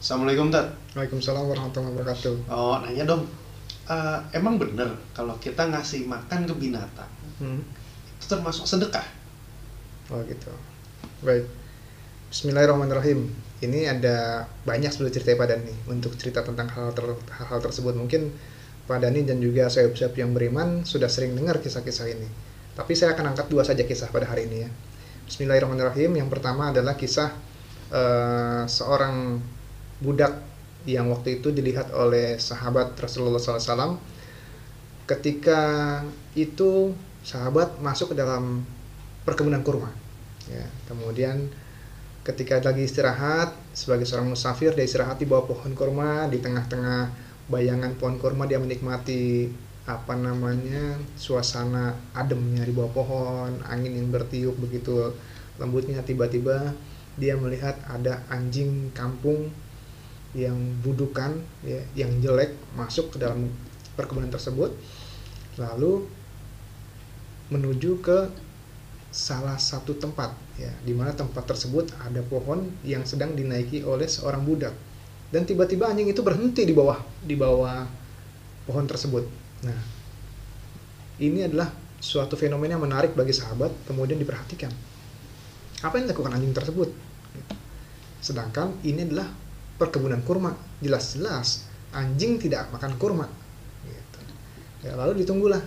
Assalamualaikum, Tat. Waalaikumsalam warahmatullahi wabarakatuh. Oh, nanya dong. Emang bener kalau kita ngasih makan ke binatang Hmm. itu termasuk sedekah? Oh gitu. Baik. Bismillahirrahmanirrahim. Ini ada banyak sebelum cerita Pak Dani untuk cerita tentang hal tersebut. Mungkin Pak Dani dan juga sahabat-sahabat yang beriman sudah sering dengar kisah-kisah ini. Tapi saya akan angkat dua saja kisah pada hari ini ya. Bismillahirrahmanirrahim. Yang pertama adalah kisah seorang budak yang waktu itu dilihat oleh sahabat Rasulullah SAW. Ketika itu sahabat masuk ke dalam perkebunan kurma. Ya, kemudian ketika lagi istirahat sebagai seorang musafir, dia istirahat di bawah pohon kurma, di tengah-tengah bayangan pohon kurma dia menikmati suasana ademnya di bawah pohon, angin yang bertiup begitu lembutnya. Tiba-tiba dia melihat ada anjing kampung yang budukan ya, yang jelek masuk ke dalam perkebunan tersebut, lalu menuju ke salah satu tempat ya, di mana tempat tersebut ada pohon yang sedang dinaiki oleh seorang budak, dan tiba-tiba anjing itu berhenti di bawah pohon tersebut. Nah, ini adalah suatu fenomena yang menarik bagi sahabat, kemudian diperhatikan apa yang dilakukan anjing tersebut. Sedangkan ini adalah perkebunan kurma, jelas-jelas anjing tidak makan kurma gitu. Ya, lalu ditunggulah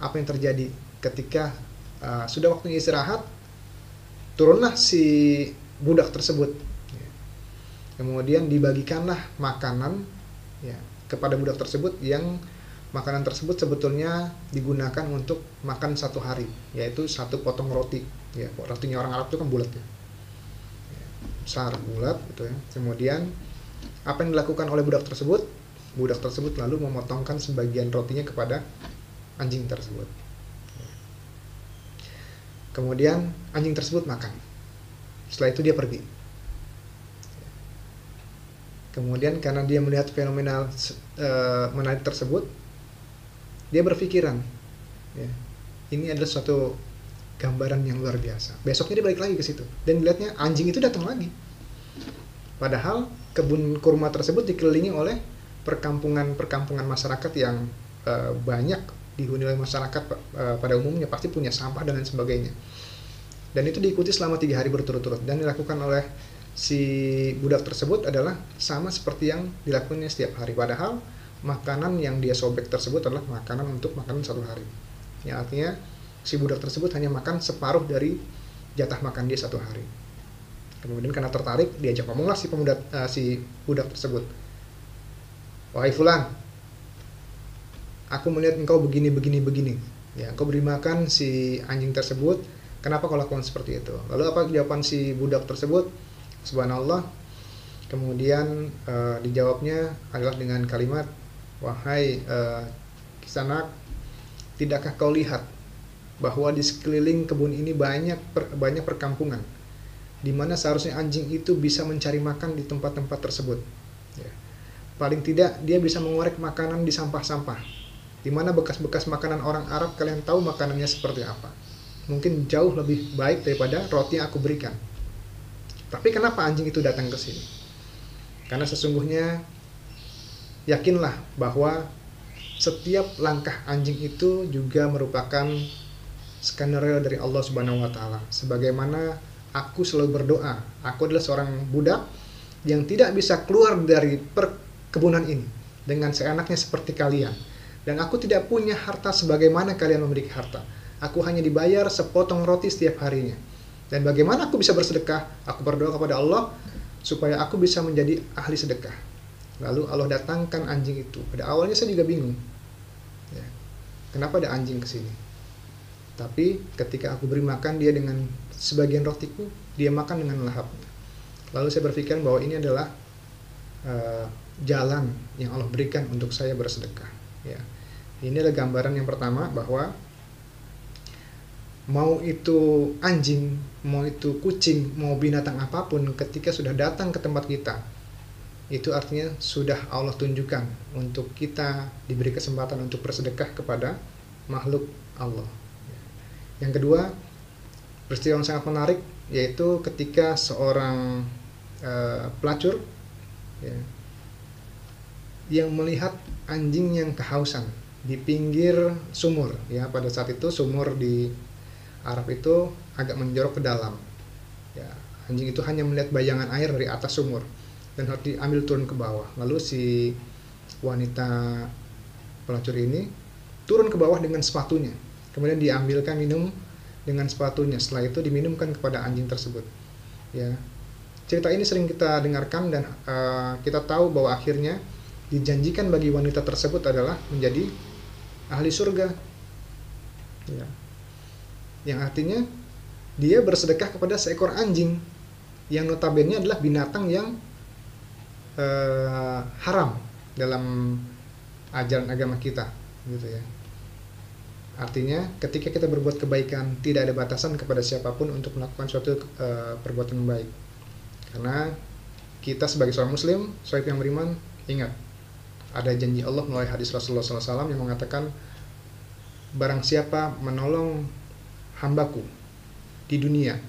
apa yang terjadi. Ketika sudah waktunya istirahat, turunlah si budak tersebut ya. Kemudian dibagikanlah makanan ya, kepada budak tersebut, yang makanan tersebut sebetulnya digunakan untuk makan satu hari, yaitu satu potong roti ya. Rotinya orang Arab itu kan bulat ya, besar bulat gitu ya. Kemudian apa yang dilakukan oleh budak tersebut? Budak tersebut lalu memotongkan sebagian rotinya kepada anjing tersebut. Kemudian anjing tersebut makan. Setelah itu dia pergi. Kemudian karena dia melihat fenomena menarik tersebut, dia berpikiran ya, ini adalah suatu gambaran yang luar biasa. Besoknya dia balik lagi ke situ dan dilihatnya anjing itu datang lagi. Padahal kebun kurma tersebut dikelilingi oleh perkampungan masyarakat yang banyak dihuni oleh masyarakat pada umumnya, pasti punya sampah dan lain sebagainya. Dan itu diikuti selama 3 hari berturut-turut, dan dilakukan oleh si budak tersebut adalah sama seperti yang dilakukannya setiap hari. Padahal makanan yang dia sobek tersebut adalah makanan untuk makanan satu hari. Yang artinya si budak tersebut hanya makan separuh dari jatah makan dia satu hari. Kemudian karena tertarik, diajak ngomonglah si budak tersebut. Wahai fulan, aku melihat engkau begini. Ya, engkau beri makan si anjing tersebut. Kenapa kau lakukan seperti itu? Lalu apa jawaban si budak tersebut? Subhanallah. Kemudian dijawabnya adalah dengan kalimat, wahai kisanak, tidakkah kau lihat bahwa di sekeliling kebun ini banyak perkampungan, di mana seharusnya anjing itu bisa mencari makan di tempat-tempat tersebut. Ya. Paling tidak dia bisa mengorek makanan di sampah-sampah, di mana bekas-bekas makanan orang Arab kalian tahu makanannya seperti apa. Mungkin jauh lebih baik daripada roti yang aku berikan. Tapi kenapa anjing itu datang ke sini? Karena sesungguhnya yakinlah bahwa setiap langkah anjing itu juga merupakan skenario dari Allah Subhanahu wa taala. Sebagaimana aku selalu berdoa, aku adalah seorang budak yang tidak bisa keluar dari perkebunan ini dengan seenaknya seperti kalian. Dan aku tidak punya harta sebagaimana kalian memiliki harta. Aku hanya dibayar sepotong roti setiap harinya. Dan bagaimana aku bisa bersedekah? Aku berdoa kepada Allah supaya aku bisa menjadi ahli sedekah. Lalu Allah datangkan anjing itu. Pada awalnya saya juga bingung ya, kenapa ada anjing kesini. Tapi ketika aku beri makan dia dengan sebagian rotiku, dia makan dengan lahap. Lalu saya berpikir bahwa ini adalah jalan yang Allah berikan untuk saya bersedekah ya. Ini adalah gambaran yang pertama, bahwa mau itu anjing, mau itu kucing, mau binatang apapun, ketika sudah datang ke tempat kita, itu artinya sudah Allah tunjukkan untuk kita diberi kesempatan untuk bersedekah kepada makhluk Allah. Yang kedua, peristiwa yang sangat menarik, yaitu ketika seorang pelacur ya, yang melihat anjing yang kehausan di pinggir sumur, ya. Pada saat itu sumur di Arab itu agak menjorok ke dalam, ya. Anjing itu hanya melihat bayangan air dari atas sumur dan harus diambil turun ke bawah. Lalu si wanita pelacur ini turun ke bawah dengan sepatunya, kemudian diambilkan minum dengan sepatunya. Setelah itu diminumkan kepada anjing tersebut, ya. Cerita ini sering kita dengarkan dan kita tahu bahwa akhirnya dijanjikan bagi wanita tersebut adalah menjadi ahli surga, ya. Yang artinya dia bersedekah kepada seekor anjing yang notabene adalah binatang yang haram dalam ajaran agama kita, gitu ya. Artinya ketika kita berbuat kebaikan tidak ada batasan kepada siapapun untuk melakukan suatu perbuatan baik, karena kita sebagai seorang muslim, sohib yang beriman, ingat ada janji Allah melalui hadis Rasulullah SAW yang mengatakan, barang siapa menolong hambaku di dunia,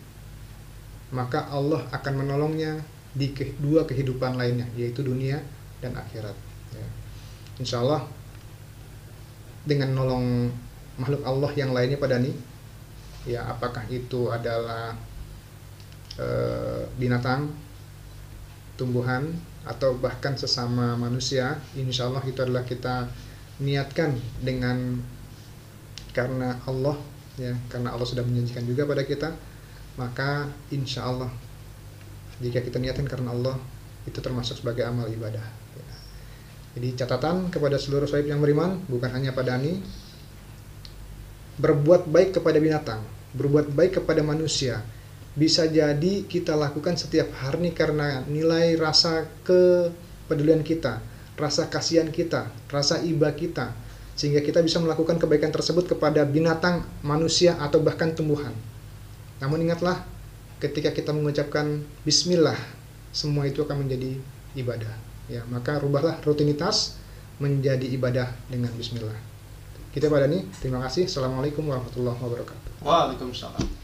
maka Allah akan menolongnya di dua kehidupan lainnya, yaitu dunia dan akhirat, ya. Insya Allah dengan nolong makhluk Allah yang lainnya pada nih, ya, apakah itu adalah binatang, tumbuhan, atau bahkan sesama manusia, insya Allah itu adalah kita niatkan dengan karena Allah, ya, karena Allah sudah menjanjikan juga pada kita, maka insya Allah jika kita niatkan karena Allah, itu termasuk sebagai amal ibadah, ya. Jadi catatan kepada seluruh sohib yang beriman, bukan hanya pada Ani, berbuat baik kepada binatang, berbuat baik kepada manusia, bisa jadi kita lakukan setiap hari karena nilai rasa kepedulian kita, rasa kasihan kita, rasa iba kita, sehingga kita bisa melakukan kebaikan tersebut kepada binatang, manusia, atau bahkan tumbuhan. Namun ingatlah, ketika kita mengucapkan bismillah, semua itu akan menjadi ibadah, ya. Maka rubahlah rutinitas menjadi ibadah dengan bismillah. Kita pada nih, terima kasih. Assalamualaikum warahmatullahi wabarakatuh. Waalaikumsalam.